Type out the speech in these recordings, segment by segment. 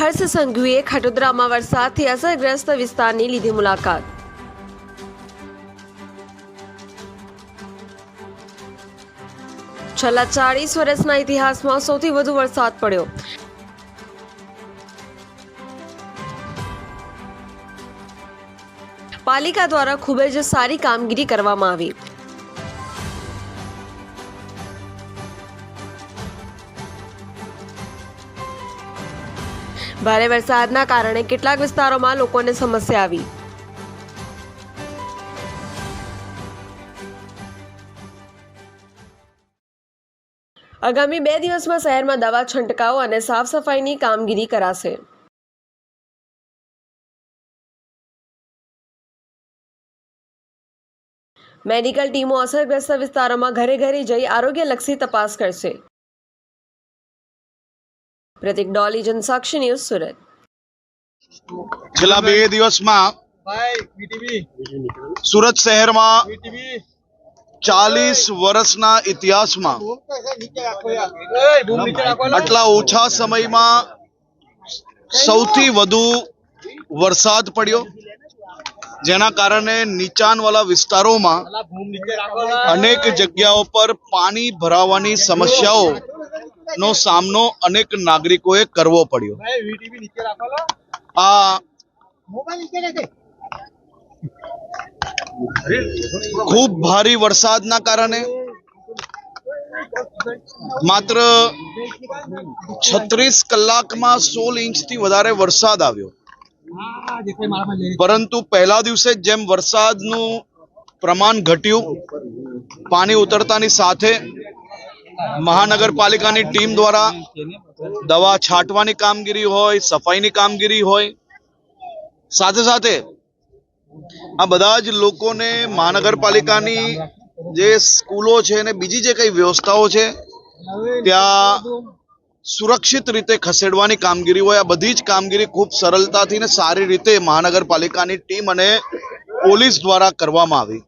હર્ષ સંઘવીએ ખટોદરામાં વરસાદથી અસરગ્રસ્ત વિસ્તારની લીધી મુલાકાત. છેલ્લા 40 વર્ષના ઇતિહાસમાં સૌથી વધુ વરસાદ પડ્યો. પાલિકા દ્વારા ખૂબ જ સારી કામગીરી કરવામાં આવી. ભારે વરસાદના કારણે કેટલાક વિસ્તારોમાં લોકોને સમસ્યા આવી. આગામી 2 દિવસમાં શહેરમાં દવા છંટકાવ અને સાફ સફાઈની કામગીરી કરાશે. મેડિકલ ટીમો અસરગ્રસ્ત વિસ્તારોમાં ઘરે ઘરે જઈ આરોગ્યલક્ષી તપાસ કરશે. પ્રતિક ડોલી, જનસાક્ષી ન્યૂઝ, સુરત. છેલ્લા 2 દિવસમાં સુરત શહેરમાં 40 વર્ષના ઇતિહાસમાં આટલા ઓછા સમયમાં સૌથી વધુ વરસાદ પડ્યો, જેના કારણે નીચાણવાળા વિસ્તારોમાં અનેક જગ્યાઓ પર પાણી ભરાવાની સમસ્યાઓ નો સામનો અનેક નાગરિકોએ કરવો પડ્યો. આ ખૂબ ભારે વરસાદના કારણે માત્ર 36 કલાકમાં 16 ઇંચથી વધારે વરસાદ આવ્યો. પરંતુ પહેલા દિવસે જેમ વરસાદનું પ્રમાણ ઘટ્યું, પાણી ઉતરતાની સાથે મહાનગરપાલિકાની ટીમ દ્વારા દવા છાંટવાની કામગીરી હોય, સફાઈની કામગીરી હોય, સાથે સાથે આ બધા જ લોકોને મહાનગરપાલિકાની જે સ્કૂલો છે અને બીજી જે કઈ વ્યવસ્થાઓ છે ત્યાં સુરક્ષિત રીતે ખસેડવાની કામગીરી હોય, આ બધી જ કામગીરી ખૂબ સરળતાથી ને સારી રીતે મહાનગરપાલિકાની ટીમ અને પોલીસ દ્વારા કરવામાં આવી.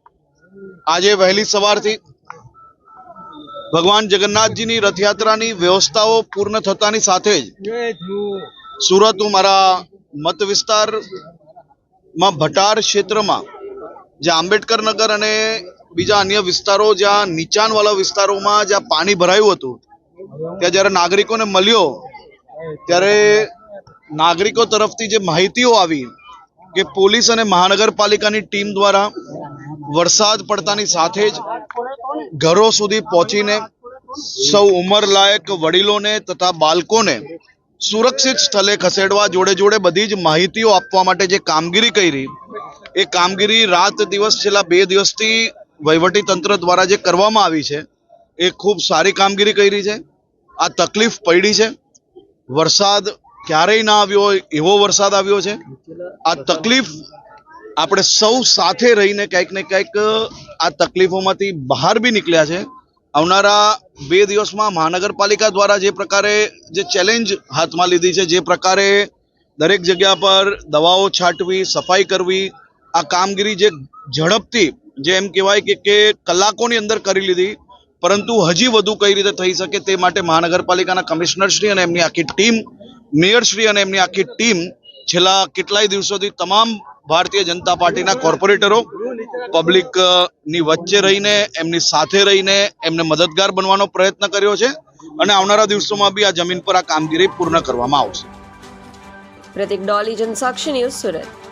આજે વહેલી સવારથી ભગવાન જગન્નાથજીની રથયાત્રાની વ્યવસ્થાઓ પૂર્ણ થતાની સાથે જ સુરત, હું મારા મત વિસ્તારમાં ભટાર ક્ષેત્રમાં જ્યાં આંબેડકર નગર અને બીજા અન્ય વિસ્તારો, જ્યાં નીચાણવાળા વિસ્તારોમાં જ્યાં પાણી ભરાયું હતું, ત્યાં જ્યારે નાગરિકોને મળ્યો ત્યારે નાગરિકો તરફથી જે માહિતીઓ આવી કે પોલીસ અને મહાનગરપાલિકાની ટીમ દ્વારા વરસાદ પડતાની સાથે જ ઘરો સુધી પહોંચીને સૌ ઉંમરલાયક વડીલોને તથા બાળકોને સુરક્ષિત સ્થળે ખસેડવા જોડે જોડે બધી જ માહિતીઓ આપવા માટે જે કામગીરી કરી, એ કામગીરી રાત દિવસ છેલ્લા 2 દિવસથી વહીવટી તંત્ર દ્વારા જે કરવામાં આવી છે એ ખૂબ સારી કામગીરી કરી છે. આ તકલીફ પડી છે, વરસાદ ક્યારેય ના આવ્યો હોય એવો વરસાદ આવ્યો છે. આ તકલીફ આપણે સૌ સાથે રહીને કંઈક ને કંઈક આ તકલીફોમાંથી બહાર બી નીકળ્યા છે. આવનારા 2 દિવસમાં મહાનગરપાલિકા દ્વારા જે પ્રકારે જે ચેલેન્જ હાથમાં લીધી છે, જે પ્રકારે દરેક જગ્યા પર દવાઓ છાંટવી, સફાઈ કરવી, આ કામગીરી જે ઝડપથી, જે એમ કહેવાય કે કલાકોની અંદર કરી લીધી, પરંતુ હજી વધુ કઈ રીતે થઈ શકે તે માટે મહાનગરપાલિકાના કમિશનરશ્રી અને એમની આખી ટીમ, મેયરશ્રી અને એમની આખી ટીમ છેલ્લા કેટલાય દિવસોથી તમામ ભારતીય જનતા પાર્ટીના કોર્પોરેટરો પબ્લિકની વચ્ચે રહીને, એમની સાથે રહીને એમને મદદગાર બનવાનો પ્રયત્ન કર્યો છે અને આવનારા દિવસોમાં બી આ જમીન પર આ કામગીરી પૂર્ણ કરવામાં આવશે. પ્રતિક ડોલી, જનસાક્ષી ન્યૂઝ, સુરત.